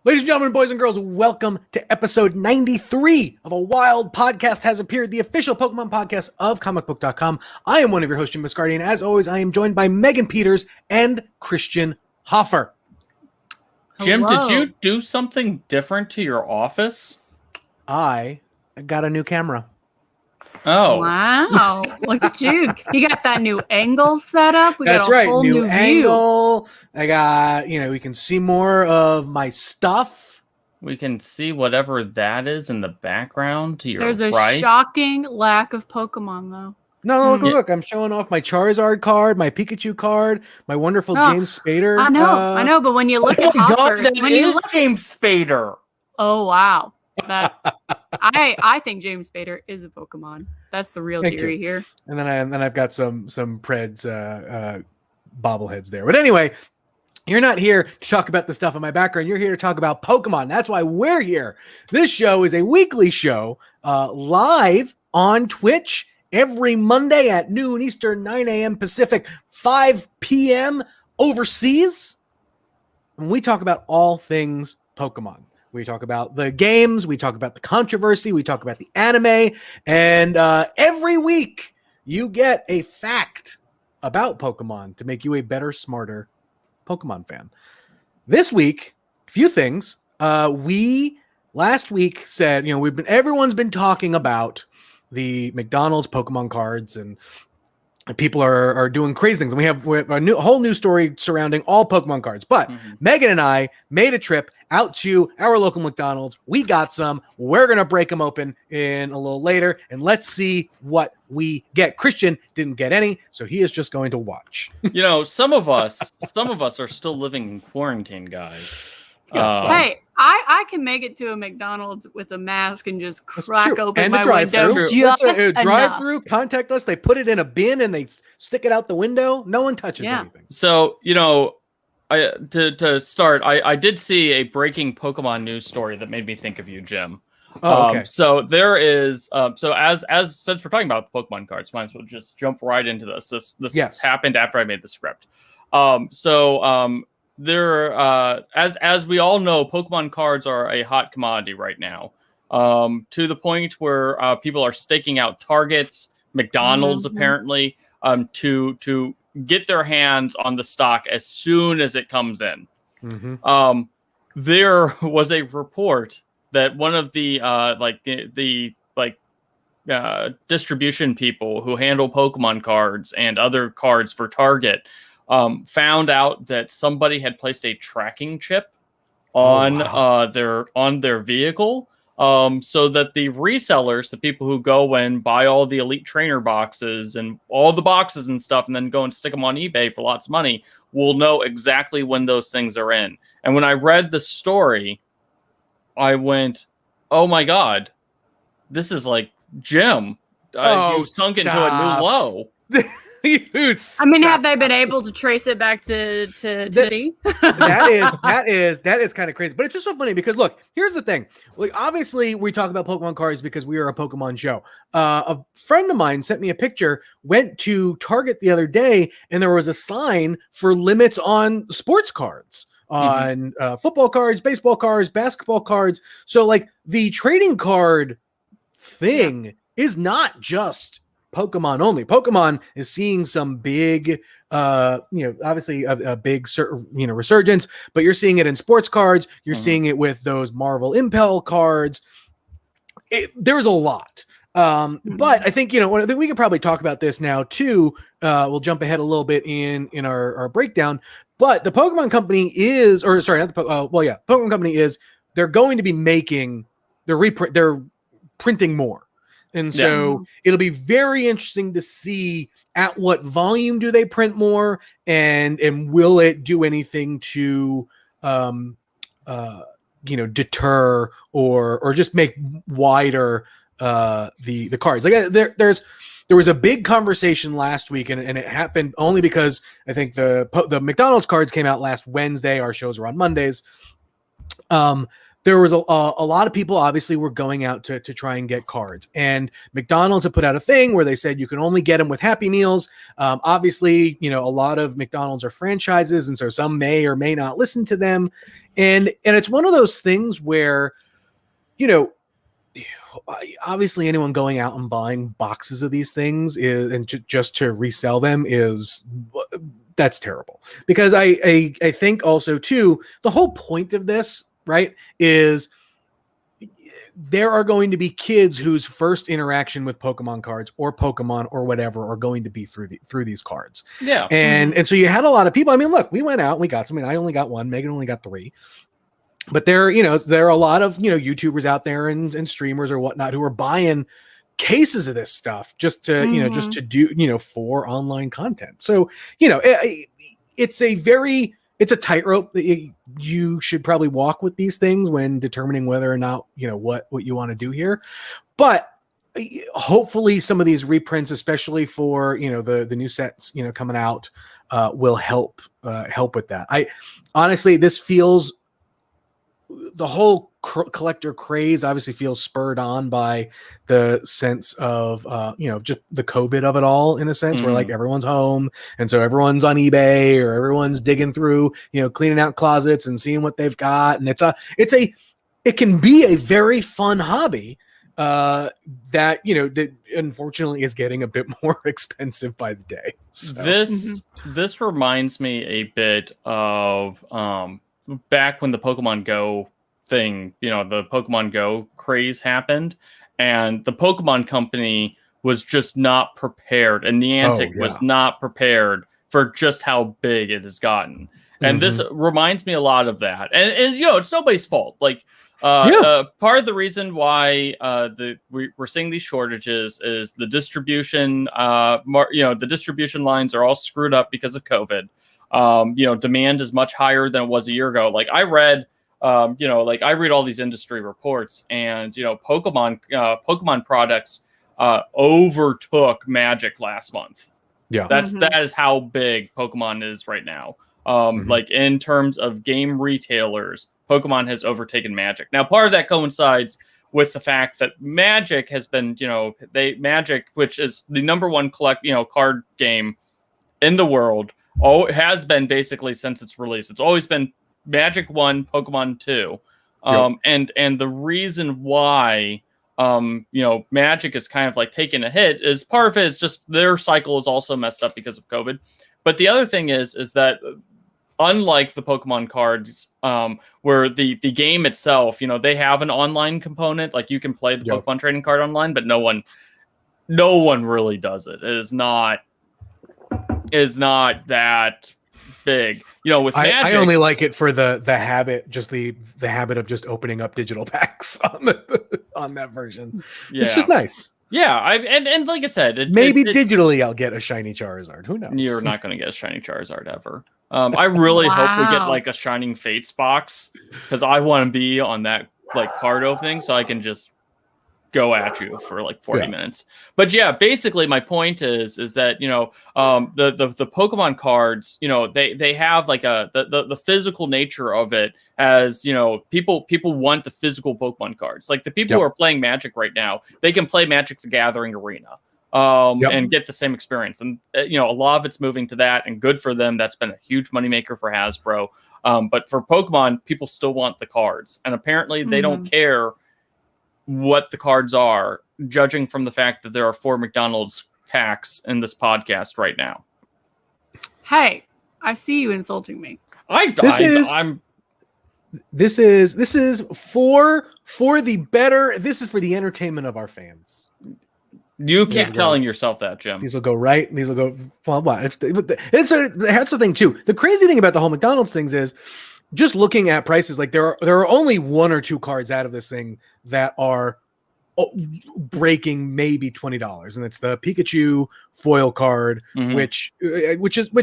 Ladies and gentlemen, boys and girls, welcome to episode 93 of A Wild Podcast Has Appeared, the official Pokemon podcast of Comicbook.com. I am one of your hosts, Jim Viscardi, and as always, I am joined by Megan Peters and Christian Hoffer. Jim, Hello. did you do something different to your office? I got a new camera. Oh. Wow. Look at you. You got that new angle set up. That's got a right, whole new view. angle. I got, we can see more of my stuff. We can see whatever that is in the background to your There's a right. shocking lack of Pokemon, though. No, look, I'm showing off my Charizard card, my Pikachu card, my wonderful James Spader. I know, but when you look at Hoppers, that when you is look, James Spader. oh wow, I think James Spader is a Pokemon. That's the real Thank theory you. here. And then I've got some Preds bobbleheads there. But anyway, you're not here to talk about the stuff in my background. You're here to talk about Pokemon. That's why we're here. This show is a weekly show live on Twitch every Monday at noon Eastern, 9 a.m. Pacific, 5 p.m. overseas. And we talk about all things Pokemon. We talk about the games, we talk about the controversy, we talk about the anime, and every week you get a fact about Pokemon to make you a better, smarter Pokemon fan. This week, a few things. We last week said, everyone's been talking about the McDonald's Pokemon cards, and people are doing crazy things. And we have a whole new story surrounding all Pokemon cards. But Megan and I made a trip out to our local McDonald's. We got some. We're going to break them open in a little later, and let's see what we get. Christian didn't get any, so he is just going to watch. Some of us are still living in quarantine, guys. Hey, I can make it to a McDonald's with a mask and just crack open and my drive-through. window. Just a enough. drive-through, contact us. They put it in a bin and they stick it out the window. No one touches anything. So, to start, I did see a breaking Pokemon news story that made me think of you, Jim. Oh, okay. So there is, as since we're talking about Pokemon cards, might as well just jump right into this. This happened after I made the script. There, as we all know, Pokemon cards are a hot commodity right now. To the point where people are staking out targets, McDonald's apparently, to get their hands on the stock as soon as it comes in. There was a report that one of the distribution people who handle Pokemon cards and other cards for Target found out that somebody had placed a tracking chip on their vehicle, so that the resellers, the people who go and buy all the Elite Trainer boxes and all the boxes and stuff, and then go and stick them on eBay for lots of money, will know exactly when those things are in. And when I read the story, I went, "Oh my God, this is like Jim. You sunk into a new low." Have they been able to trace it back to that is kind of crazy, but it's just so funny because look, here's the thing. Like, obviously we talk about Pokemon cards because we are a Pokemon show. A friend of mine sent me a picture, went to Target the other day, and there was a sign for limits on sports cards, on football cards, baseball cards, basketball cards. So like the trading card thing is not just Pokemon only. Pokemon is seeing some big, obviously a big, resurgence, but you're seeing it in sports cards. You're seeing it with those Marvel Impel cards. There's a lot. But I think, I think we can probably talk about this now too. We'll jump ahead a little bit in our breakdown, but the Pokemon Company is, Pokemon Company is, they're going to be they're printing more. And so it'll be very interesting to see at what volume do they print more, and will it do anything to, deter or just make wider the cards. Like there was a big conversation last week, and it happened only because I think the McDonald's cards came out last Wednesday. Our shows are on Mondays. there was a lot of people obviously were going out to try and get cards, and McDonald's had put out a thing where they said you can only get them with Happy Meals. Obviously, a lot of McDonald's are franchises, and so some may or may not listen to them. And it's one of those things where, obviously anyone going out and buying boxes of these things just to resell them that's terrible. Because I think also too, the whole point of this, right, is there are going to be kids whose first interaction with Pokemon cards or Pokemon or whatever are going to be through these cards. Yeah. And so you had a lot of people. I mean, look, we went out and we got some. I only got one. Megan only got 3. But there are a lot of, YouTubers out there and streamers or whatnot who are buying cases of this stuff just to, just to do, for online content. So, it's a tightrope that you should probably walk with these things when determining whether or not, what you want to do here. But hopefully some of these reprints, especially for, the new sets, coming out, will help with that. Honestly, this feels, the whole collector craze obviously feels spurred on by the sense of just the COVID of it all, in a sense, where like everyone's home, and so everyone's on eBay or everyone's digging through, cleaning out closets and seeing what they've got. And it can be a very fun hobby that that unfortunately is getting a bit more expensive by the day. So. This reminds me a bit of back when the Pokemon Go thing, the Pokemon Go craze happened, and the Pokemon Company was just not prepared, and Niantic was not prepared for just how big it has gotten. And this reminds me a lot of that. And it's nobody's fault. Like, part of the reason why we're seeing these shortages is the distribution. The distribution lines are all screwed up because of COVID. Demand is much higher than it was a year ago. Like I read, I read all these industry reports, and Pokemon products overtook Magic last month. Yeah, that is how big Pokemon is right now. Like in terms of game retailers, Pokemon has overtaken Magic. Now, part of that coincides with the fact that Magic has been, Magic, which is the number one card game in the world, has been basically since its release. It's always been Magic 1, Pokemon 2. And the reason why Magic is kind of like taking a hit is part of it is just their cycle is also messed up because of COVID. But the other thing is that unlike the Pokemon cards, where the game itself, they have an online component, like you can play the Pokemon trading card online, but no one really does it. It is not that big. With Magic, I only like it for the habit, just the habit of just opening up digital packs on that version. Yeah. It's just nice. Yeah, and like I said, digitally I'll get a shiny Charizard. Who knows? You're not going to get a shiny Charizard ever. I really hope we get like a Shining Fates box, because I want to be on that like card opening so I can just go at you for like 40 minutes. But yeah, basically my point is that the Pokemon cards, they have like the physical nature of it, as people want the physical Pokemon cards. Like the people who are playing Magic right now, they can play Magic the Gathering Arena and get the same experience. And a lot of it's moving to that, and good for them. That's been a huge moneymaker for Hasbro. But for Pokemon, people still want the cards, and apparently they don't care what the cards are, judging from the fact that there are 4 McDonald's packs in this podcast right now. Hey, I see you insulting me. This is for the entertainment of our fans. You keep telling yourself that, Jim. These will go right, and these will go. Well, what? That's the thing too. The crazy thing about the whole McDonald's things is, just looking at prices, like there are only 1 or 2 cards out of this thing that are breaking maybe $20, and it's the Pikachu foil card, which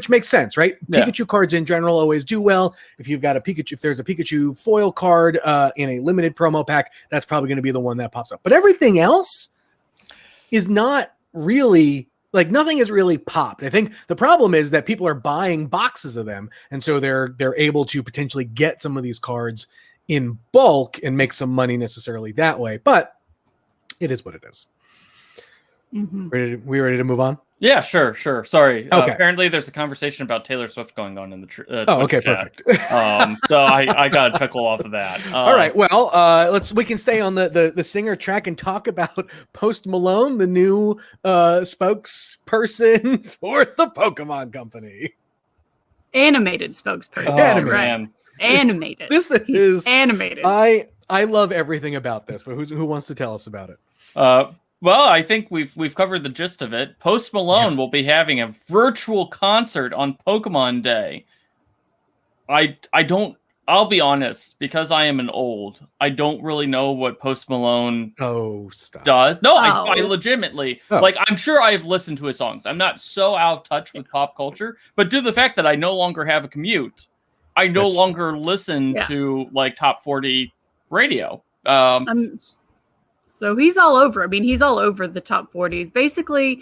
makes sense, right? Yeah. Pikachu cards in general always do well. If there's a Pikachu foil card in a limited promo pack, that's probably going to be the one that pops up. But everything else is not really. Like nothing has really popped. I think the problem is that people are buying boxes of them, and so they're able to potentially get some of these cards in bulk and make some money necessarily that way, but it is what it is. We ready to move on? Yeah, sure. Sorry. Okay. Apparently, there's a conversation about Taylor Swift going on in the okay, chat. perfect. So I got a chuckle off of that. All right. Well, we can stay on the singer track and talk about Post Malone, the new spokesperson for the Pokemon Company. Animated spokesperson. Animated. Right. Animated. This is animated. I love everything about this, but who wants to tell us about it? Well, I think we've covered the gist of it. Post Malone will be having a virtual concert on Pokemon Day. I'll be honest, because I am an old, I don't really know what Post Malone does. No, I legitimately, like, I'm sure I've listened to his songs. I'm not so out of touch with pop culture, but due to the fact that I no longer have a commute, I no longer listen to, like, top 40 radio. So he's all over. I mean, he's all over the top 40s. Basically,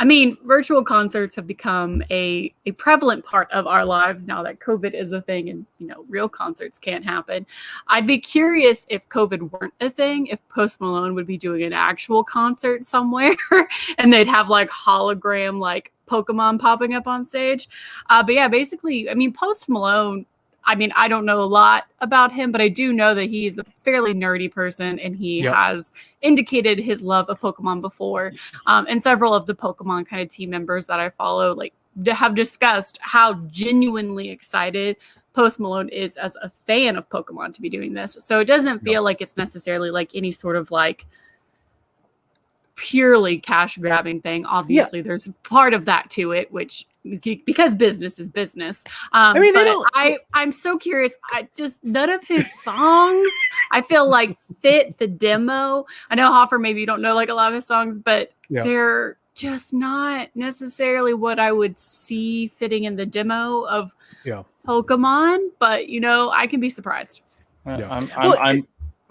I mean, virtual concerts have become a prevalent part of our lives now that COVID is a thing and, real concerts can't happen. I'd be curious if COVID weren't a thing, if Post Malone would be doing an actual concert somewhere and they'd have like hologram, like Pokemon popping up on stage. But yeah, basically, I mean, Post Malone, I mean, I don't know a lot about him, but I do know that he's a fairly nerdy person and he has indicated his love of Pokemon before. And several of the Pokemon kind of team members that I follow, like, have discussed how genuinely excited Post Malone is as a fan of Pokemon to be doing this. So it doesn't feel like it's necessarily like any sort of like purely cash grabbing thing. Obviously, there's part of that to it, which because business is business. I mean, I'm so curious. None of his songs I feel like fit the demo. I know Hoffer, maybe you don't know like a lot of his songs, but they're just not necessarily what I would see fitting in the demo of Pokemon. But I can be surprised.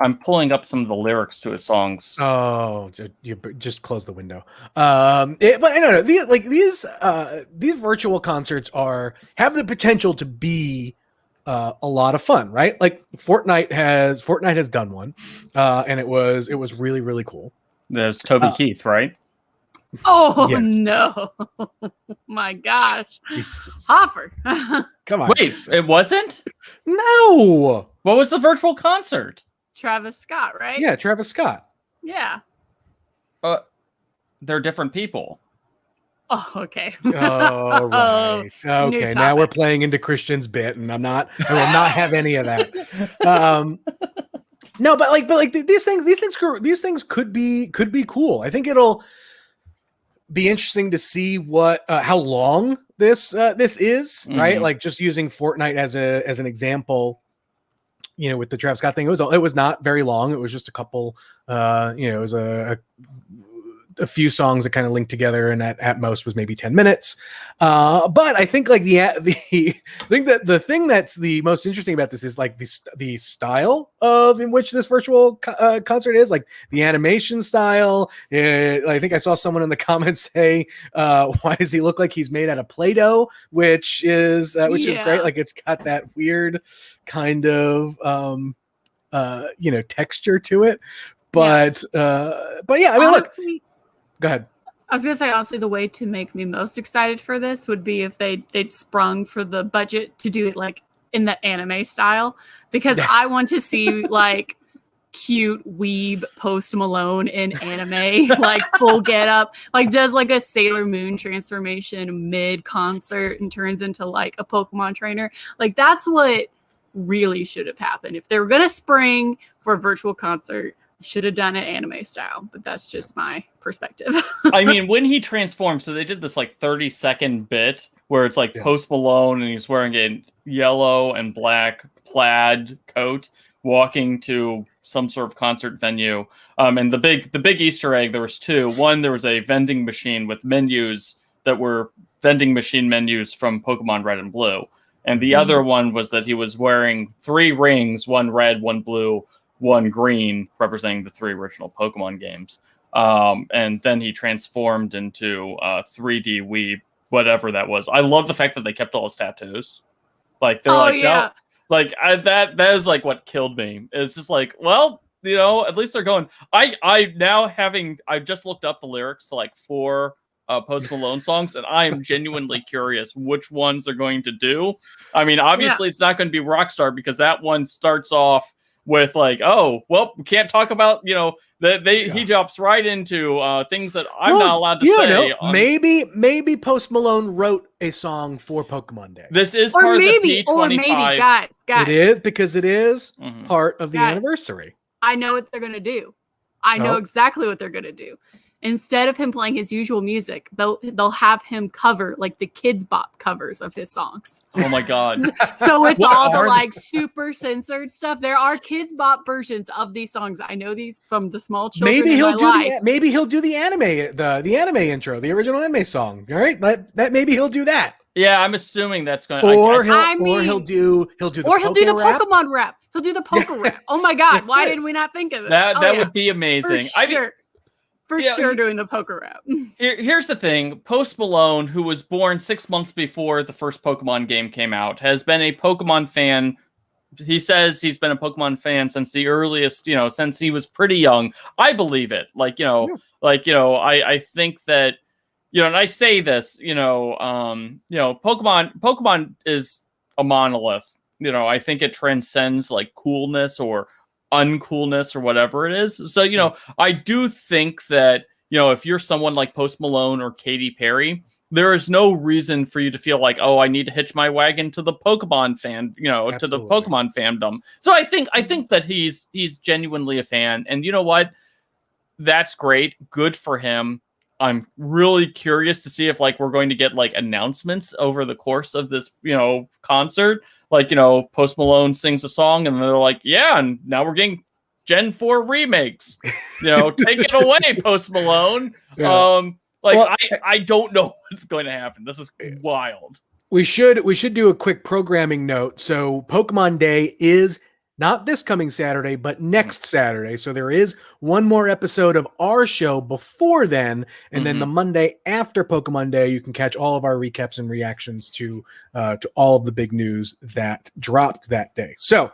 I'm pulling up some of the lyrics to his songs. Oh, you just close the window. But I don't know. These virtual concerts have the potential to be a lot of fun, right? Like Fortnite has done one, and it was really, really cool. There's Toby Keith, right? Oh no! My gosh, Jesus. Hoffer. Come on. Wait, it wasn't? No. What was the virtual concert? Travis Scott, right? Yeah, Travis Scott. Yeah. They're different people. Oh, okay. Oh, right. Okay, now we're playing into Christian's bit, and I will not have any of that. No, but like these things could be cool. I think it'll be interesting to see how long this is, right? Like just using Fortnite as an example. With the Travis Scott thing, it was not very long. It was just a couple, it was a few songs that kind of linked together, and at most was maybe 10 minutes. But I think like the thing that's the most interesting about this is like the style in which this virtual concert is, like the animation style. I think I saw someone in the comments say, "Why does he look like he's made out of Play-Doh?" Which is great. Like it's got that weird kind of texture to it. But yeah, I mean, honestly, go ahead. I was gonna say, honestly, the way to make me most excited for this would be if they'd sprung for the budget to do it like in the anime style, because I want to see like cute weeb Post Malone in anime, like full get up, like does like a Sailor Moon transformation mid concert and turns into like a Pokemon trainer. Like that's what really should have happened. If they were gonna spring for a virtual concert, should have done it anime style, but that's just my perspective. I mean, when he transformed, so they did this like 30-second bit where it's like Post Malone and he's wearing a yellow and black plaid coat walking to some sort of concert venue. And the big Easter egg, there was two. One, there was a vending machine with menus that were vending machine menus from Pokemon Red and Blue. And the other one was that he was wearing 3 rings, one red, one blue, one green, representing the 3 original Pokemon games. And then he transformed into 3D Weeb, whatever that was. I love the fact that they kept all his tattoos. Like they're that is like what killed me. It's just like, well, at least they're going. I've just looked up the lyrics to like 4 Post Malone songs, and I am genuinely curious which ones they're going to do. I mean, obviously it's not going to be Rockstar, because that one starts off with like, oh, well, we can't talk about, he jumps right into things that I'm not allowed to say. Maybe Post Malone wrote a song for Pokemon Day. This is part of the P25. Or maybe, guys. It is, because it is part of the anniversary. I know what they're going to do. I know exactly what they're going to do. Instead of him playing his usual music, they'll have him cover like the Kids Bop covers of his songs. Oh my God. So with all the like super censored stuff, there are Kids Bop versions of these songs. I know these from the small children. Maybe he'll do the anime, the anime intro, the original anime song. All right, that maybe he'll do that. Yeah, I'm assuming that's going. Or he'll do the Pokemon rap. He'll do the Poke rap. Oh my God! Why did we not think of it? That would be amazing. For sure doing the Poke rap. Here's the thing. Post Malone, who was born 6 months before the first Pokemon game came out, has been a Pokemon fan. He says he's been a Pokemon fan since the earliest, since he was pretty young. I believe it. I think that, and I say this, Pokemon is a monolith. I think it transcends like coolness or uncoolness or whatever it is. So, I do think that, if you're someone like Post Malone or Katy Perry, there is no reason for you to feel like, oh, I need to hitch my wagon to the Pokemon fan, to the Pokemon fandom. So I think that he's genuinely a fan, and you know what? That's great. Good for him. I'm really curious to see if like we're going to get like announcements over the course of this, concert. Like, Post Malone sings a song and they're like, yeah, and now we're getting Gen 4 remakes. Take it away, Post Malone. Yeah. I don't know what's going to happen. This is wild. We should do a quick programming note. So Pokemon Day is not this coming Saturday, but next Saturday. So there is one more episode of our show before then. And then the Monday after Pokemon Day, you can catch all of our recaps and reactions to all of the big news that dropped that day. So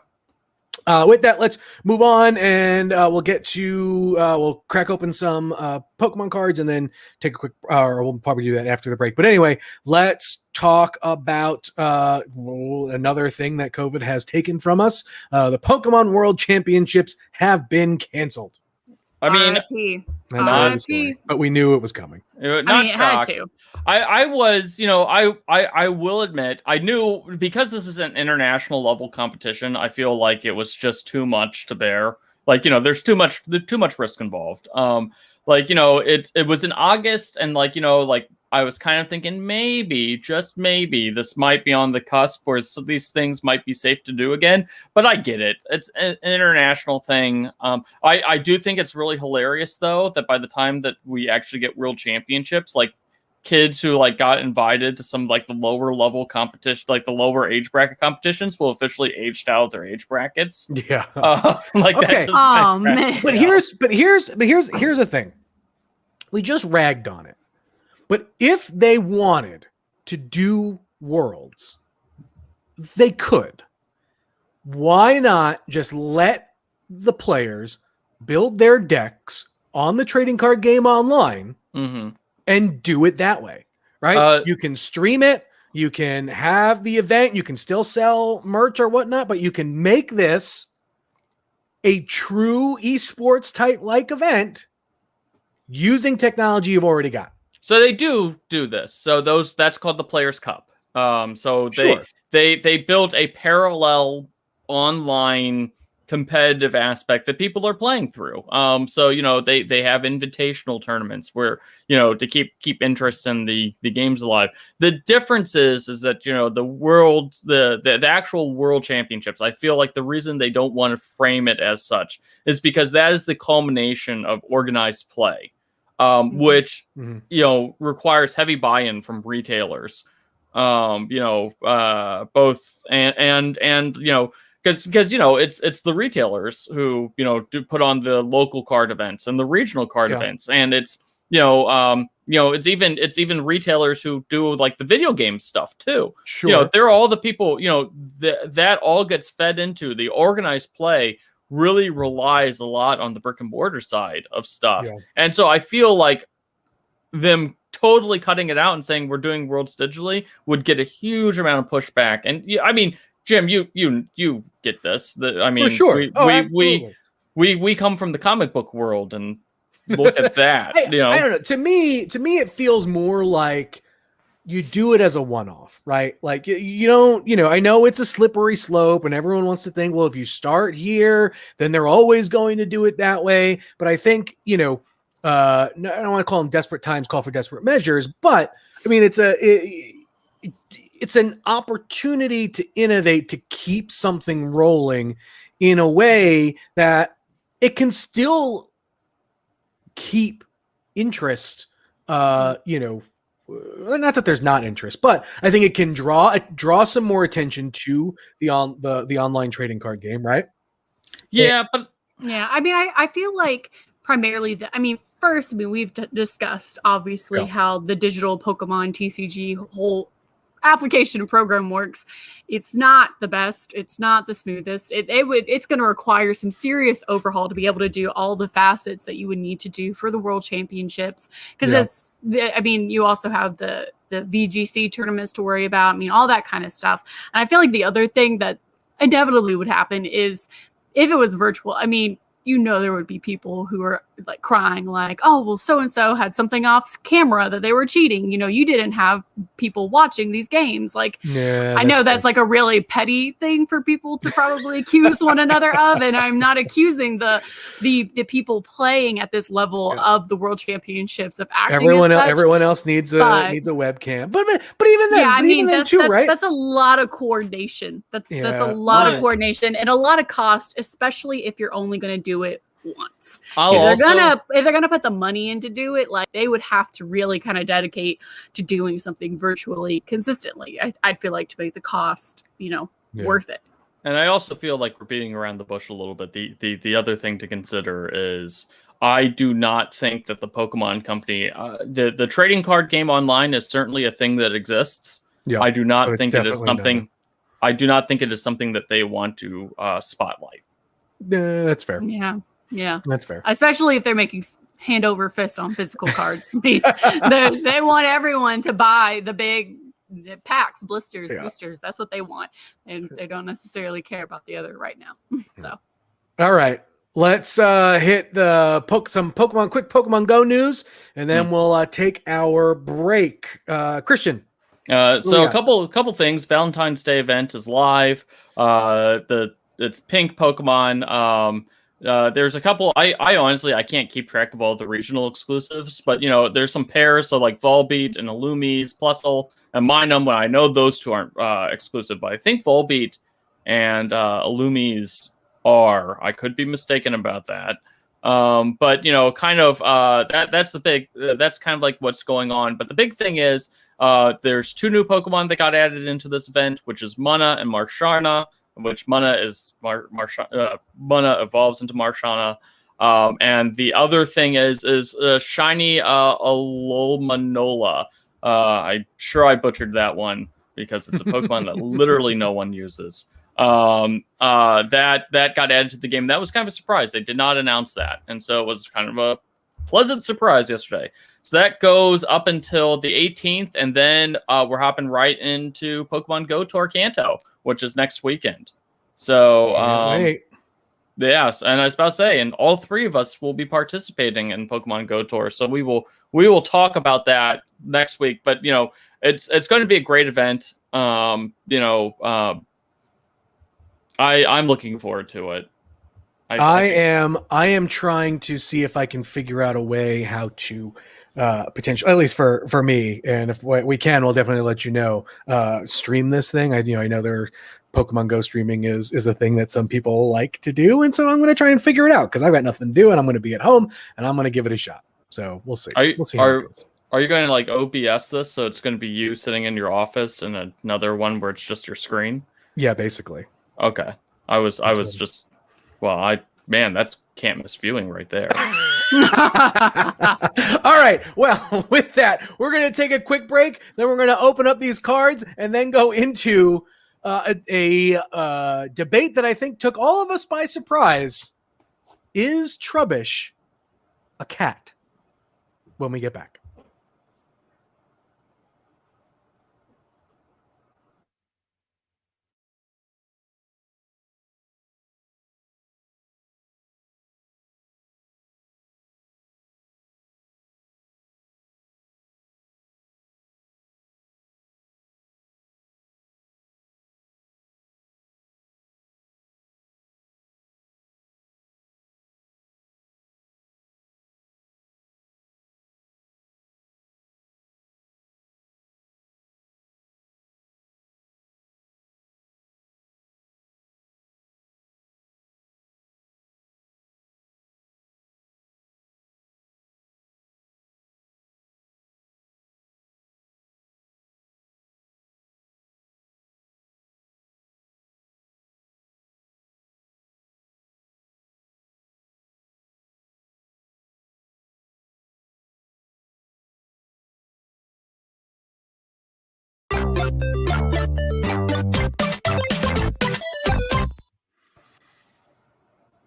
with that, let's move on, and we'll get to we'll crack open some Pokemon cards and then take a quick or we'll probably do that after the break. But anyway, let's talk about another thing that COVID has taken from us. The Pokemon World Championships have been canceled. I mean, but we knew it was coming. It had to. I was, I will admit, I knew, because this is an international level competition, I feel like it was just too much to bear. Like, there's too much risk involved. It was in August, and I was kind of thinking maybe, just maybe, this might be on the cusp where these things might be safe to do again. But I get it. It's an international thing. I do think it's really hilarious, though, that by the time that we actually get World Championships, like, kids who got invited to some the lower level competition, the lower age bracket competitions, will officially aged out of their age brackets. Yeah. Okay. Oh man. But here's the thing. We just ragged on it. But if they wanted to do Worlds, they could. Why not just let the players build their decks on the trading card game online and do it that way, right? You can stream it. You can have the event. You can still sell merch or whatnot, but you can make this a true esports type event using technology you've already got. So they do this. So that's called the Players' Cup. They built a parallel online competitive aspect that people are playing through. They have invitational tournaments where, to keep interest in the games alive. The difference is that, the actual World Championships, I feel like the reason they don't want to frame it as such is because that is the culmination of organized play. Which requires heavy buy-in from retailers, both and because it's the retailers who do put on the local card events and the regional card events, and it's it's even retailers who do like the video game stuff too. Sure. They're all the people, that all gets fed into the organized play really relies a lot on the brick and mortar side of stuff. Yeah. And so I feel like them totally cutting it out and saying we're doing worlds digitally would get a huge amount of pushback. And I mean, Jim, you get this. I mean, for sure. We come from the comic book world and look at that. I don't know. To me, it feels more like you do it as a one-off, right? Like you don't, I know it's a slippery slope and everyone wants to think, well, if you start here, then they're always going to do it that way. But I think, I don't want to call them desperate times, call for desperate measures, but I mean, it's an opportunity to innovate, to keep something rolling in a way that it can still keep interest, not that there's not interest, but I think it can draw some more attention to the online trading card game, right? Yeah, I mean, I feel like primarily first, we've discussed obviously how the digital Pokemon TCG whole application and program works. It's not the best. It's not the smoothest. It's going to require some serious overhaul to be able to do all the facets that you would need to do for the World Championships. Because you also have the VGC tournaments to worry about. I mean, all that kind of stuff. And I feel like the other thing that inevitably would happen is if it was virtual. I mean, there would be people who are like crying, like, oh, well, so-and-so had something off camera that they were cheating. You didn't have people watching these games. Like, I know that's like a really petty thing for people to probably accuse one another of. And I'm not accusing the people playing at this level of the World Championships of acting. Everyone else needs a webcam. But even then, right? That's a lot of coordination. That's a lot of coordination and a lot of cost, especially if you're only going to do it once. If they're gonna put the money in to do it, like they would have to really kind of dedicate to doing something virtually consistently. I'd feel like to make the cost, worth it. And I also feel like we're beating around the bush a little bit. The other thing to consider is I do not think that the Pokemon Company, the trading card game online is certainly a thing that exists. Yeah, I do not think it is something. I do not think it is something that they want to spotlight. That's fair. Yeah, that's fair. Especially if they're making hand over fist on physical cards. they want everyone to buy the big packs, blisters, boosters. That's what they want, and they don't necessarily care about the other right now. So, all right, let's hit some quick Pokemon Go news, and then we'll take our break. Christian. So a couple things. Valentine's Day event is live. It's pink Pokemon. There's a couple. I honestly can't keep track of all the regional exclusives, but there's some pairs, so like Volbeat and Illumise, Plusle, and Minun. Well, I know those two aren't exclusive, but I think Volbeat and Illumise are. I could be mistaken about that. But kind of that's the big. That's kind of like what's going on. But the big thing is there's two new Pokemon that got added into this event, which is Munna and Marshana. Which Munna is Munna evolves into Marshana, and the other thing is shiny Alomanola. I'm sure I butchered that one because it's a Pokemon that literally no one uses. That got added to the game. That was kind of a surprise. They did not announce that, and so it was kind of a pleasant surprise yesterday. So that goes up until the 18th, and then we're hopping right into Pokemon Go Tour Kanto, which is next weekend. So, yes, and I was about to say, and all three of us will be participating in Pokemon Go Tour. So we will talk about that next week. But it's going to be a great event. I'm looking forward to it. I am trying to see if I can figure out a way how to potentially, at least for me, and if we can, we'll definitely let you know, stream this thing. I know there Pokemon Go streaming is a thing that some people like to do, and so I'm going to try and figure it out because I've got nothing to do and I'm going to be at home and I'm going to give it a shot. So we'll see. We'll see how it goes. Are you going to like OBS this, so it's going to be you sitting in your office and another one where it's just your screen? Yeah, basically. Okay. I was just, well, that's can't miss viewing right there. All right. Well, with that, we're going to take a quick break. Then we're going to open up these cards and then go into a debate that I think took all of us by surprise. Is Trubish a cat? When we get back.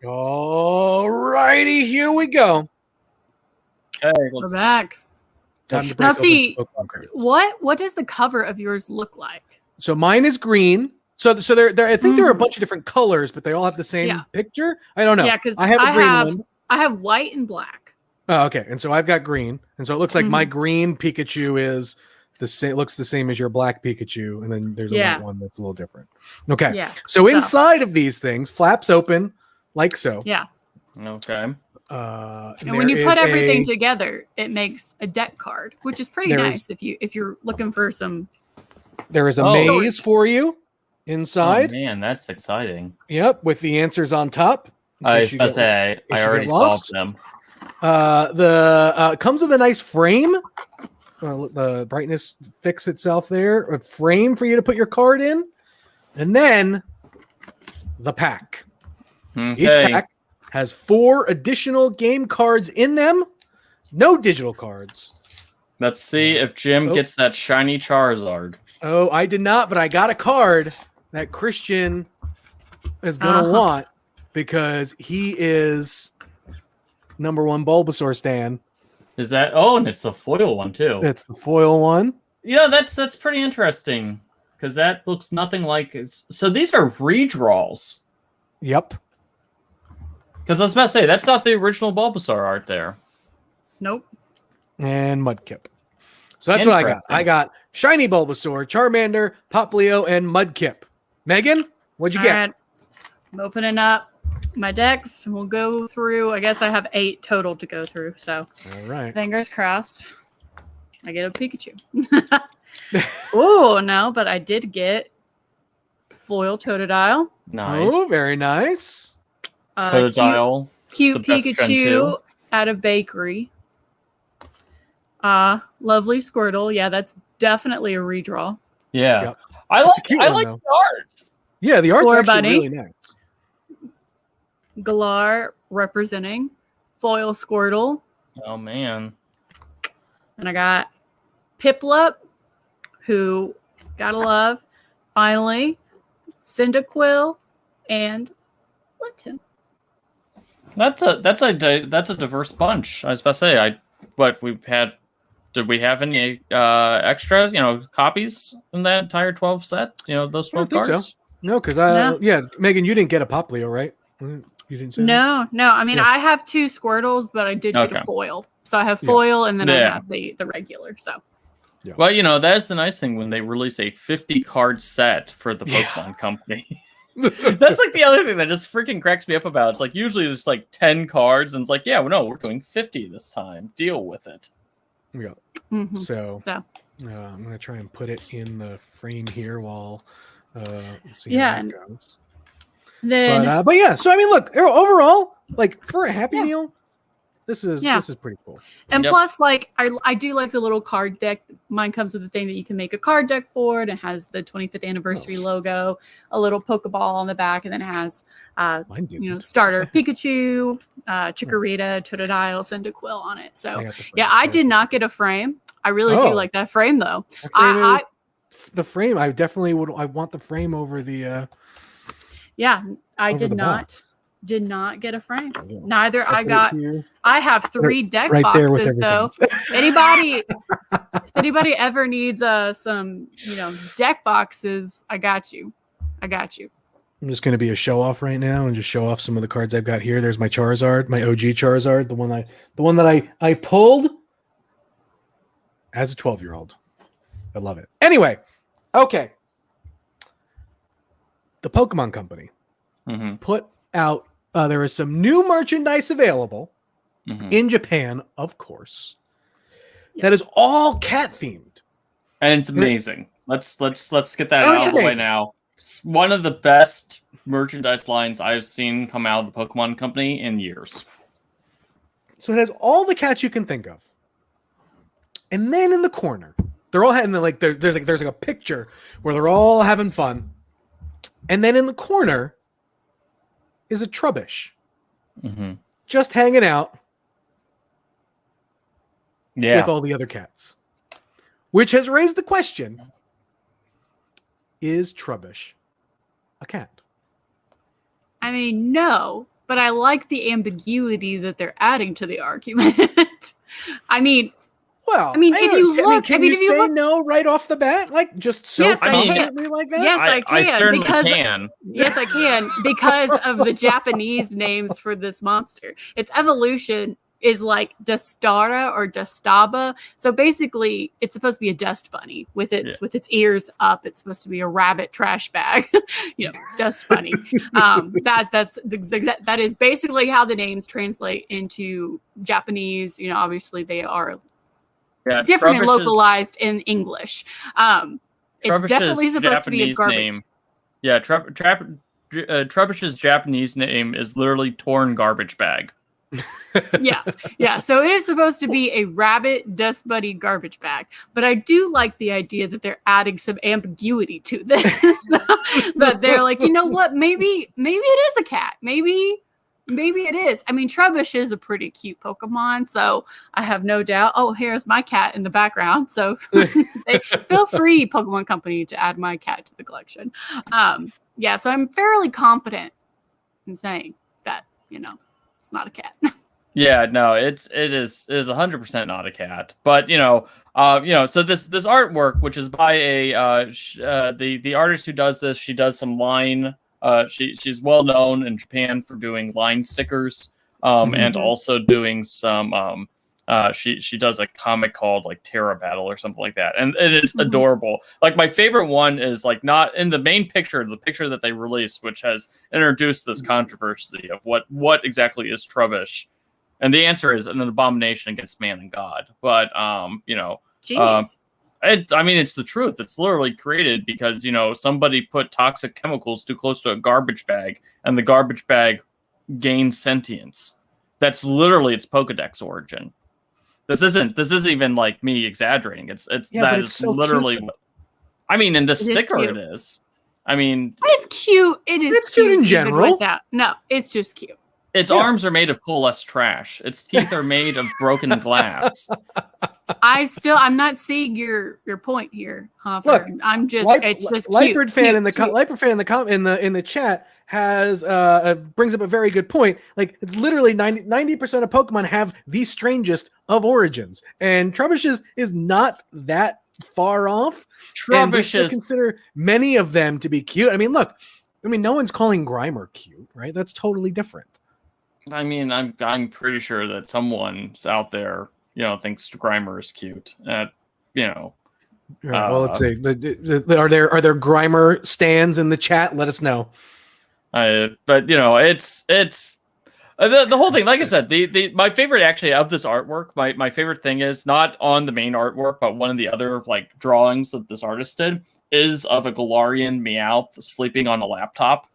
All righty, here we go. Okay, We're back. Time to break Now, open see, some Pokemon cards. what does the cover of yours look like? So mine is green. So there I think there are a bunch of different colors, but they all have the same picture. I don't know. Yeah, because I have a green one. I have white and black. Oh, okay. And so I've got green. And so it looks like my green Pikachu is the same, looks the same as your black Pikachu. And then there's a white one that's a little different. Okay. Yeah. So inside of these things, flaps open like so. Yeah. Okay. And when you put everything together, it makes a deck card, which is pretty nice if you're looking for some. There is a maze for you inside. Oh, man, that's exciting. Yep, with the answers on top. I already solved them. Comes with a nice frame. The brightness fix itself there. A frame for you to put your card in, and then the pack. Okay. Each pack has 4 additional game cards in them. No digital cards. Let's see if Jim gets that shiny Charizard. Oh, I did not, but I got a card that Christian is going to want because he is #1 Bulbasaur stan. Is that? Oh, and it's a foil one too. It's the foil one. Yeah, that's pretty interesting because that looks nothing like. So these are redraws. Yep. Because I was about to say that's not the original Bulbasaur art there. Nope. And Mudkip. So that's what I got. I got shiny Bulbasaur, Charmander, Poplio, and Mudkip. Megan, what'd you get? Right. I'm opening up my decks. We'll go through. I guess I have 8 total to go through. So, all right. Fingers crossed. I get a Pikachu. Oh no, but I did get foil Totodile. Nice. Oh, very nice. Totodile. Cute Pikachu out of Bakery. Lovely Squirtle. Yeah, that's definitely a redraw. Yeah. Yep. I like the art. Yeah, the art's Score actually Bunny. really nice. Galar representing foil Squirtle. Oh man. And I got Piplup, who gotta love. Finally, Cyndaquil and Lipton. That's a diverse bunch. I was about to say, did we have any extras, copies in that entire 12 set? Those 12 cards? So. No, because Megan, you didn't get a Poplio, right? You didn't say No. I mean, I have 2 Squirtles, but I did get a foil. So I have foil and then I have the regular. So. Yeah. Well, that is the nice thing when they release a 50 card set for the Pokemon company. That's like the other thing that just freaking cracks me up about. It's like usually it's like 10 cards, and it's like, we're doing 50 this time. Deal with it. Yeah. Mm-hmm. So I'm gonna try and put it in the frame here while see how that goes. Then, but yeah. So I mean, look, overall, like for a Happy Meal, This is Yeah. this is pretty cool. And Yep. plus, like, I do like the little card deck. Mine comes with a thing that you can make a card deck for, and it has the 25th anniversary logo, a little Pokeball on the back, and then it has, Mine didn't. starter Pikachu, Chikorita, Totodile, Cyndaquil on it. So, I got the frame. yeah, I did not get a frame. I really do Oh. like that frame, though. The frame I the frame. I definitely would. I want the frame over the. yeah, I over did the not. box. Did not get a frame. Yeah. Neither. I Separate got. here. I have 3 deck Right there with boxes though. everything. Anybody ever needs some deck boxes? I got you. I got you. I'm just going to be a show off right now and just show off some of the cards I've got here. There's my Charizard, my OG Charizard, the one that I pulled as a 12-year-old. I love it. Anyway, okay. The Pokemon Company put out. There is some new merchandise available in Japan, of course. Yes. That is all cat themed, and it's amazing. Let's get that Oh, out it's of the way amazing. now. It's one of the best merchandise lines I've seen come out of the Pokemon Company in years. So it has all the cats you can think of, and then in the corner, they're all having there's like a picture where they're all having fun, and then in the corner is a Trubish just hanging out with all the other cats, which has raised the question: is Trubish a cat? I mean, no, but I like the ambiguity that they're adding to the argument. I mean, Well, if you look, can you say no right off the bat? Like just so Yes, I can. confidently like that? Yes, I can, certainly because- can. yes, I can, because of the Japanese names for this monster. Its evolution is like Dustara or Dustaba. So basically, it's supposed to be a dust bunny with its ears up. It's supposed to be a rabbit trash bag, dust bunny. That is basically how the names translate into Japanese. Obviously they are different and localized in English. It's definitely supposed to be a garbage name. Yeah, Trubish's Japanese name is literally torn garbage bag. yeah. So it is supposed to be a rabbit dust bunny garbage bag, but I do like the idea that they're adding some ambiguity to this. That they're like, you know what? Maybe it is a cat. Maybe it is. I mean, Trubish is a pretty cute Pokemon, so I have no doubt. Oh, here's my cat in the background. So feel free, Pokemon Company, to add my cat to the collection. So I'm fairly confident in saying that, it's not a cat. Yeah, no, it is 100% not a cat. But so this artwork, which is by the artist who does this, she does some line. She's well known in Japan for doing line stickers, and also doing some. She does a comic called like Terra Battle or something like that, and it's adorable. Like my favorite one is like not in the main picture, the picture that they released, which has introduced this controversy of what exactly is Trubish, and the answer is an abomination against man and God. But Jeez. It's the truth. It's literally created because, somebody put toxic chemicals too close to a garbage bag and the garbage bag gained sentience. That's literally its Pokedex origin. This isn't even like me exaggerating. It's so literally cute. In the sticker cute. it is. It's It's cute. It is It's cute in even general. with that. No, it's just cute. Its arms are made of coalesced trash. Its teeth are made of broken glass. I'm not seeing your point here, Hopper. Look, I'm just it's just cute. Leopard fan cute, in the cute. Leopard fan in the chat has brings up a very good point. Like it's literally 90% of Pokemon have the strangest of origins, and Trubish is not that far off. And we still consider many of them to be cute. No one's calling Grimer cute, right? That's totally different. I'm pretty sure that someone's out there, thinks Grimer is cute. Well, let's see. Are there Grimer stands in the chat? Let us know. But it's the whole thing. Like I said, my favorite actually of this artwork, my favorite thing is not on the main artwork, but one of the other like drawings that this artist did is of a Galarian Meowth sleeping on a laptop.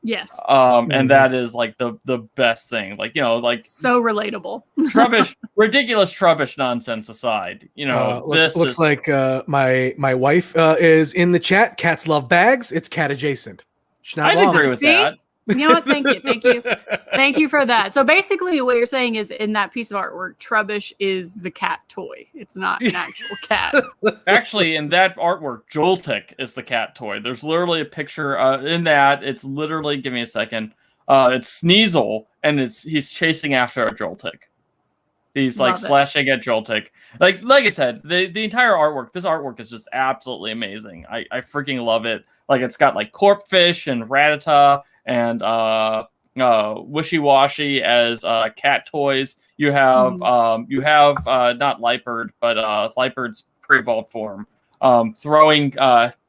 Yes. And that is like the best thing. Like, like So relatable. Trubish, ridiculous Trubish nonsense aside, looks like my wife is in the chat. Cats love bags. It's cat adjacent. She's not I'd wrong. agree with that. You know what? Thank you for that. So basically, what you're saying is, in that piece of artwork, Trubish is the cat toy. It's not an actual cat. Actually, in that artwork, Joltik is the cat toy. There's literally a picture in that. It's literally, give me a second. It's Sneasel, and he's chasing after a Joltik. He's like slashing at Joltik. Like I said, the entire artwork. This artwork is just absolutely amazing. I freaking love it. Like, it's got like Corpfish and Rattata and Wishy Washy as cat toys. You have not Lipard, but Lipard's pre-evolved form, throwing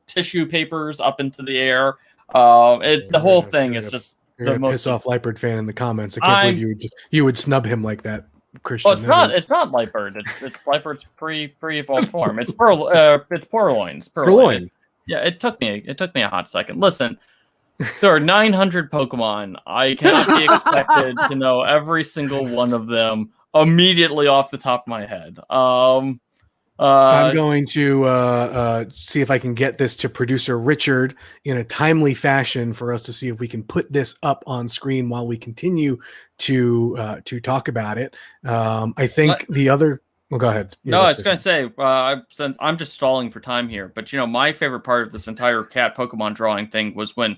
tissue papers up into the air. It's the whole thing. It's just the most piss off Lipard fan in the comments. I can't believe you would snub him like that, Christian. Well, it's not Lipard. It's Lipard's pre-evolved form. It's Purloin's. Purloin. Yeah, it took me a hot second. Listen, there are 900 Pokemon. I cannot be expected to know every single one of them immediately off the top of my head. I'm going to see if I can get this to producer Richard in a timely fashion for us to see if we can put this up on screen while we continue to talk about it. I think the other. Well, go ahead. No, I was going to say, since I'm just stalling for time here, but my favorite part of this entire cat Pokemon drawing thing was when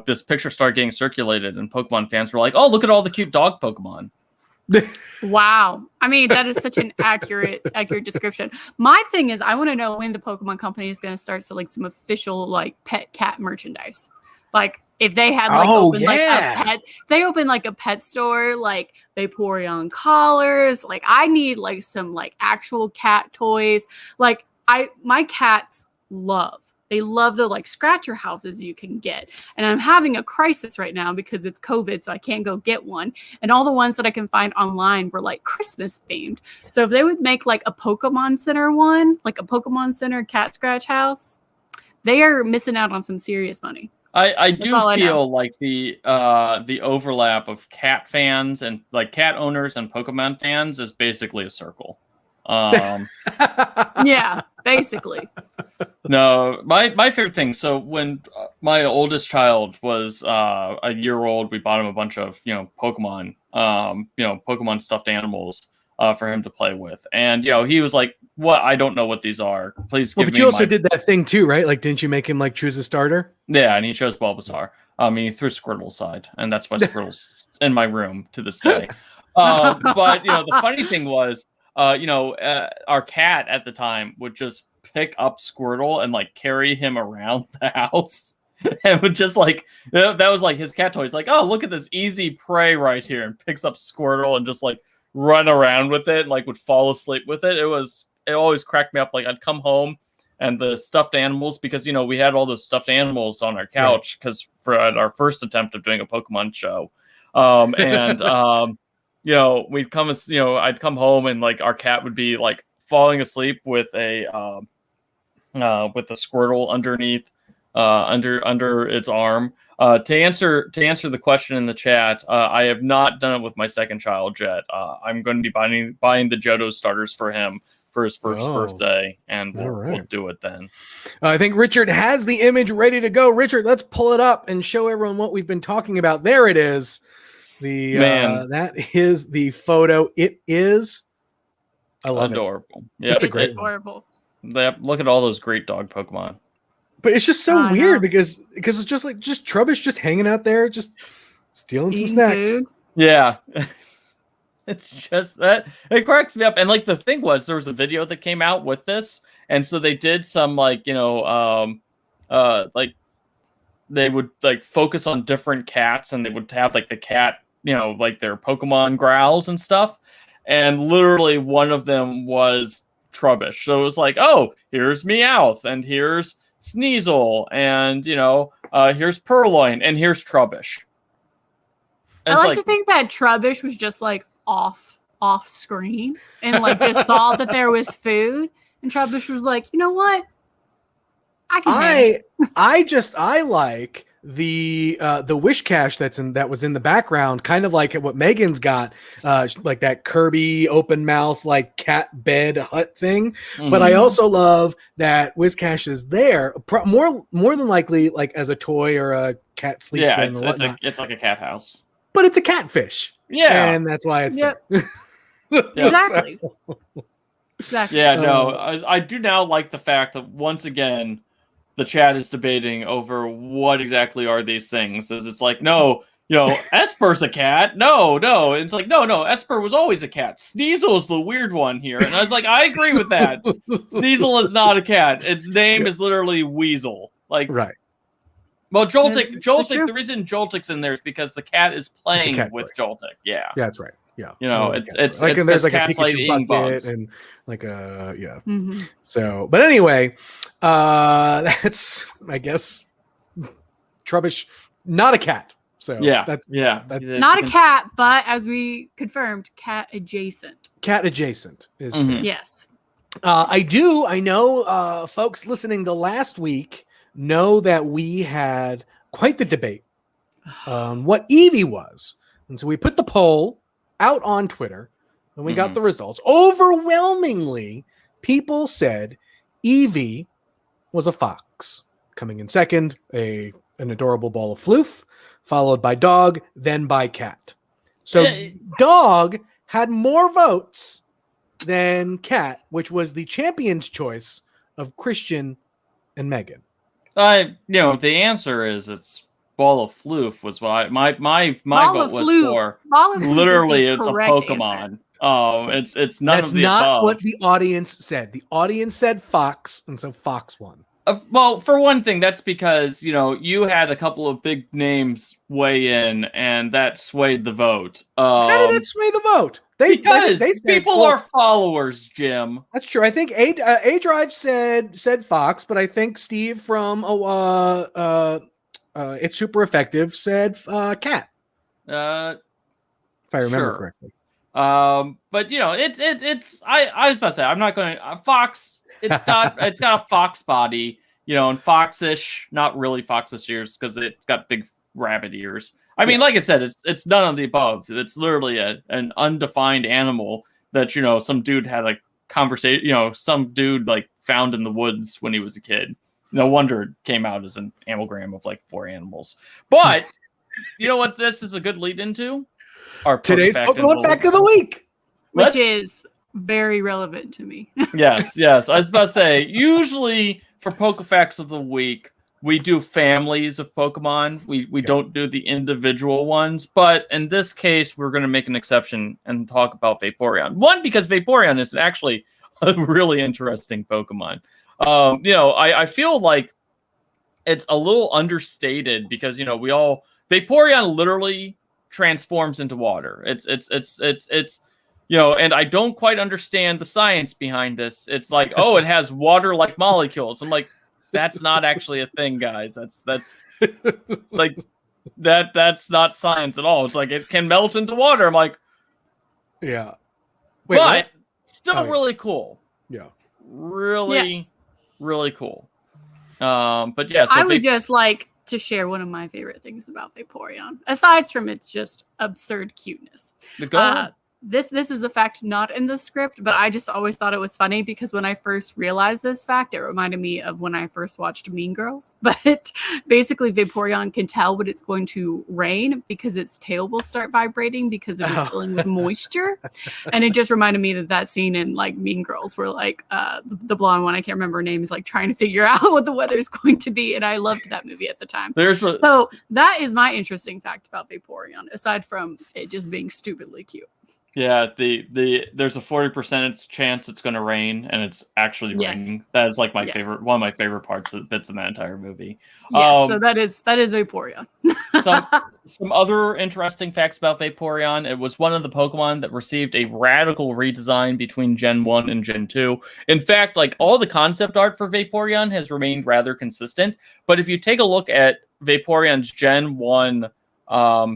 this picture started getting circulated, and Pokemon fans were like, "Oh, look at all the cute dog Pokemon." Wow. I mean, that is such an accurate description. My thing is, I want to know when the Pokemon company is going to start selling some official like pet cat merchandise. Like, if they had they open like a pet store, like Vaporeon collars. Like, I need like some like actual cat toys. Like, my cats love the like scratcher houses you can get. And I'm having a crisis right now because it's COVID, so I can't go get one. And all the ones that I can find online were like Christmas themed. So if they would make like a Pokemon Center one, like a Pokemon Center cat scratch house, they are missing out on some serious money. I do feel like the overlap of cat fans and like cat owners and Pokemon fans is basically a circle. Yeah, basically. No, my favorite thing. So when my oldest child was a year old, we bought him a bunch of Pokemon, Pokemon stuffed animals for him to play with, and he was like, "What? I don't know what these are. Please give me." But you also did that thing too, right? Like, didn't you make him like choose a starter? Yeah, and he chose Bulbasaur. He threw Squirtle aside, and that's why Squirtle's in my room to this day. But the funny thing was, our cat at the time would just pick up Squirtle and like carry him around the house, and would just like that was like his cat toy. He's like, "Oh, look at this easy prey right here," and picks up Squirtle and just like run around with it, and like would fall asleep with it. It always cracked me up. Like, I'd come home and the stuffed animals, because we had all those stuffed animals on our couch because for our first attempt of doing a Pokemon show, we'd come I'd come home and like our cat would be like falling asleep with a Squirtle underneath under its arm. To answer the question in the chat, I have not done it with my second child yet. I'm going to be buying the Johto starters for him for his first birthday, and we'll do it then. I think Richard has the image ready to go. Richard, let's pull it up and show everyone what we've been talking about. There it is. That is the photo. It is adorable. Yeah, it's adorable. Look at all those great dog Pokemon. But it's just so weird because it's just Trubish just hanging out there, just stealing some snacks. Food. Yeah. It's just that it cracks me up. And like the thing was, there was a video that came out with this, and so they did some like like they would like focus on different cats, and they would have like the cat, like their Pokemon growls and stuff. And literally one of them was Trubish. So it was like, oh, here's Meowth, and here's Sneasel, and here's Purloin, and here's Trubish. I like to think that Trubish was just like off screen and like just saw that there was food, and Trubish was like, you know what? I like the wish cache that was in the background, kind of like what Megan's got, like that Kirby open mouth like cat bed hut thing. But I also love that wish cache is there more than likely like as a toy or a cat sleep thing or whatnot. It's like a cat house, but it's a catfish. Yeah, and that's why it's there. Exactly. Exactly. Yeah, no, I do now like the fact that once again the chat is debating over what exactly are these things. As it's like, no, Esper's a cat. No. And it's like, no, Esper was always a cat. Sneasel is the weird one here. And I was like, I agree with that. Sneasel is not a cat. Its name is literally Weasel. Like, right. Well, Joltik, the reason Joltik's in there is because the cat is playing with Joltik. Yeah. Yeah, that's right. Yeah, it's like it's there's like a cats Pikachu bucket bugs. and like a So, but anyway, that's I guess Trubish, not a cat. So that's not a cat, but as we confirmed, cat adjacent. Cat adjacent is fair. Yes. I know folks listening to last week know that we had quite the debate on what Eevee was, and so we put the poll out on Twitter, and we got the results. Overwhelmingly, people said Eevee was a fox. Coming in second, an adorable ball of floof, followed by dog, then by cat. So dog had more votes than cat, which was the champion's choice of Christian and Megan. The answer is it's ball of floof was what my vote was for. Literally, it's a Pokemon. It's none of the above. That's not what the audience said. The audience said fox, and so fox won. Well, for one thing, that's because you had a couple of big names weigh in, and that swayed the vote. How did that sway the vote? Because people are followers, Jim. That's true. I think A Drive said fox, but I think Steve from It's Super Effective said cat. If I remember correctly. But it's I was about to say I'm not going to fox. It's got a fox body, and foxish, not really foxish ears because it's got big rabbit ears. I mean, like I said, it's none of the above. It's literally an undefined animal that some dude had a conversation. Some dude like found in the woods when he was a kid. No wonder it came out as an amalgam of like 4 animals. But you know what? This is a good lead into our today's Pokemon Fact of the Week, which is very relevant to me. Yes. I was about to say, usually for PokeFacts of the Week, we do families of Pokemon. We don't do the individual ones, but in this case, we're going to make an exception and talk about Vaporeon. One, because Vaporeon is actually a really interesting Pokemon. I feel like it's a little understated because Vaporeon literally transforms into water. It's and I don't quite understand the science behind this. It's like, oh, it has water-like molecules. I'm like, that's not actually a thing, guys. That's like that's not science at all. It's like it can melt into water. I'm like, yeah. Wait, but still really cool. Yeah. Really cool. But yeah, so I would just like to share one of my favorite things about Vaporeon, aside from its just absurd cuteness. This is a fact not in the script, but I just always thought it was funny because when I first realized this fact, it reminded me of when I first watched Mean Girls. But basically, Vaporeon can tell when it's going to rain because its tail will start vibrating because it is filling with moisture. And it just reminded me that scene in like Mean Girls where like the blonde one, I can't remember her name, is like trying to figure out what the weather is going to be. And I loved that movie at the time. So that is my interesting fact about Vaporeon, aside from it just being stupidly cute. Yeah, there's a 40% chance it's going to rain, and it's actually raining. That is like my favorite, one of my favorite bits in that entire movie. Yes, so that is Vaporeon. some other interesting facts about Vaporeon. It was one of the Pokemon that received a radical redesign between Gen 1 and Gen 2. In fact, like all the concept art for Vaporeon has remained rather consistent. But if you take a look at Vaporeon's Gen 1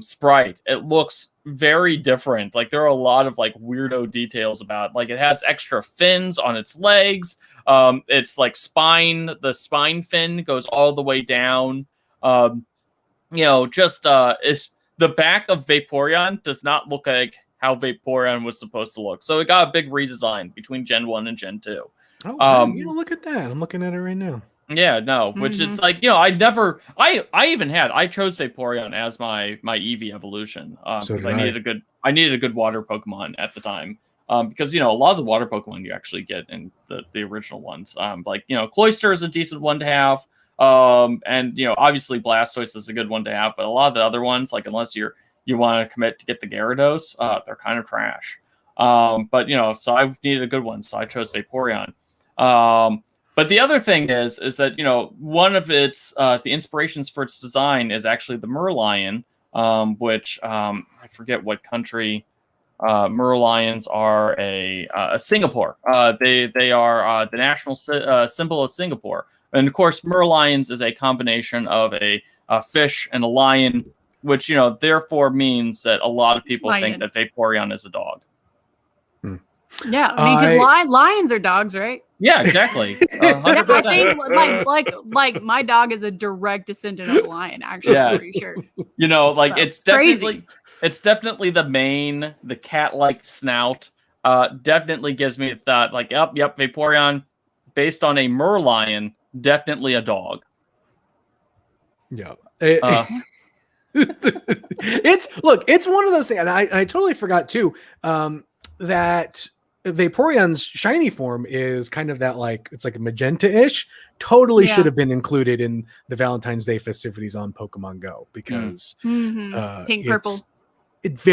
sprite, it looks very different. Like there are a lot of like weirdo details about it. Like it has extra fins on its legs. It's like the spine fin goes all the way down. just if the back of Vaporeon does not look like how Vaporeon was supposed to look. So it got a big redesign between Gen 1 and Gen 2. Oh, look at that. I'm looking at it right now. Yeah, no, which it's like, I chose Vaporeon as my Eevee evolution because I needed a good water Pokemon at the time. Because a lot of the water Pokemon you actually get in the original ones. Cloyster is a decent one to have. And obviously Blastoise is a good one to have, but a lot of the other ones, like unless you want to commit to get the Gyarados, they're kind of trash. So I needed a good one, so I chose Vaporeon. But the other thing is that one of its the inspirations for its design is actually the Merlion, which I forget what country. Merlions are a Singapore. They are the national symbol of Singapore. And of course, Merlions is a combination of a fish and a lion, which therefore means that a lot of people think that Vaporeon is a dog. Yeah, I mean, because lions are dogs, right? Yeah, exactly. 100%. I think like my dog is a direct descendant of a lion. Actually, I'm pretty sure. It's definitely the cat-like snout. Definitely gives me the thought, like, yep, Vaporeon, based on a Merlion, definitely a dog. Yeah. It's one of those things, and I totally forgot too, that Vaporeon's shiny form is kind of that, like, it's like a magenta-ish. Totally should have been included in the Valentine's Day festivities on Pokemon Go, because pink purple. It's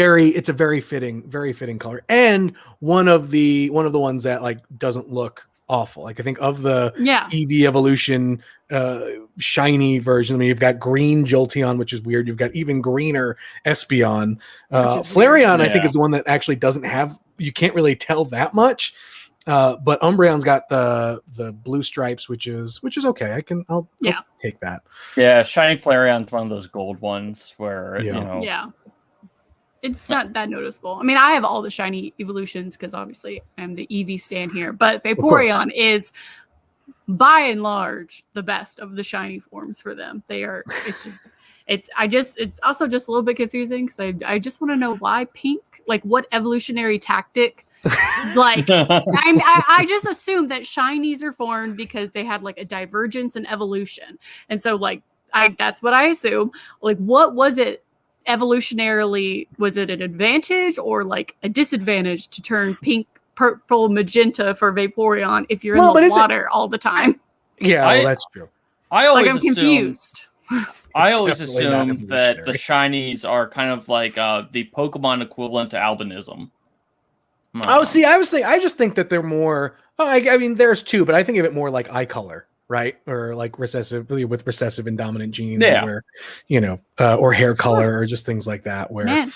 a very fitting color, and one of the ones that like doesn't look awful. Like I think of the Eevee evolution shiny version, I mean, you've got green Jolteon, which is weird. You've got even greener Espeon. Flareon, I think, is the one that actually doesn't have. You can't really tell that much. But Umbreon's got the blue stripes, which is okay. I'll take that. Yeah, shiny Flareon's one of those gold ones where it's not that noticeable. I mean, I have all the shiny evolutions because obviously I'm the Eevee stan here, but Vaporeon is by and large the best of the shiny forms for them. They are. It's also just a little bit confusing because I just want to know why pink. Like, what evolutionary tactic? Like, I just assume that shinies are formed because they had like a divergence in evolution, and so like that's what I assume. Like, what was it? Evolutionarily, was it an advantage or like a disadvantage to turn pink, purple, magenta for Vaporeon if you're in the water all the time? Yeah, that's true. I'm confused. I always assume that the shinies are kind of like the Pokemon equivalent to albinism. See, I just think that they're more. I mean, there's two, but I think of it more like eye color. Right, or like recessive and dominant genes, where or hair color, or just things like that. Where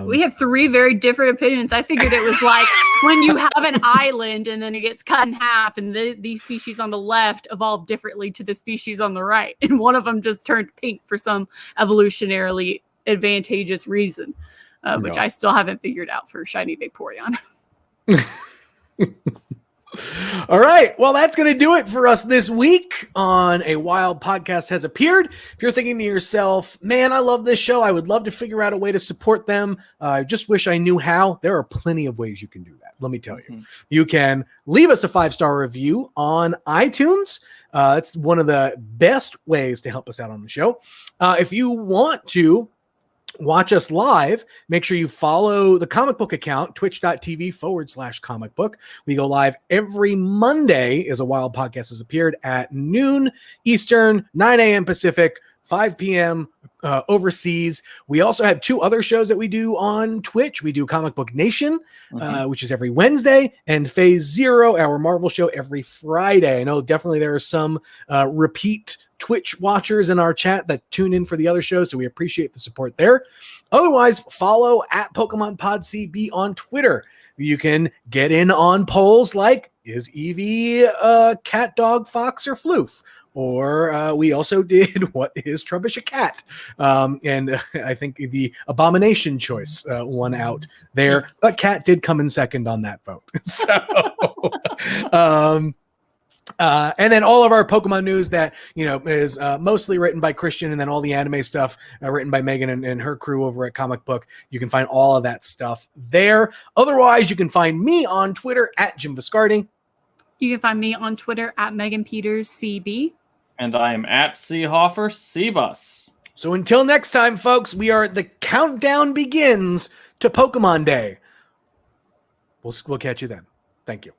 we have three very different opinions. I figured it was like when you have an island and then it gets cut in half, and these species on the left evolve differently to the species on the right, and one of them just turned pink for some evolutionarily advantageous reason, which I still haven't figured out for shiny Vaporeon. All right. Well, that's going to do it for us this week on A Wild Podcast Has Appeared. If you're thinking to yourself, man, I love this show, I would love to figure out a way to support them. I just wish I knew how. There are plenty of ways you can do that. Let me tell you. You can leave us a 5-star review on iTunes. It's one of the best ways to help us out on the show. If you want to watch us live, make sure you follow the Comic Book account, twitch.tv/comic book. We go live every Monday as A Wild Podcast Has Appeared at noon Eastern, 9 a.m. Pacific, 5 p.m. Overseas. We also have 2 other shows that we do on Twitch. We do Comic Book Nation, which is every Wednesday, and Phase Zero, our Marvel show, every Friday. I know definitely there are some repeat Twitch watchers in our chat that tune in for the other shows, so we appreciate the support there. Otherwise, follow at Pokemon Pod CB on Twitter. You can get in on polls like, is Eevee cat, dog, fox, or floof? Or we also did, what is Trubish a cat? And I think the abomination choice won out there, but cat did come in second on that vote. So And then all of our Pokemon news that, is mostly written by Christian, and then all the anime stuff written by Megan and her crew over at Comic Book. You can find all of that stuff there. Otherwise, you can find me on Twitter at Jim Viscardi. You can find me on Twitter at Megan Peters CB. And I am at Seahoffer Cbus. So until next time, folks, the countdown begins to Pokemon Day. We'll catch you then. Thank you.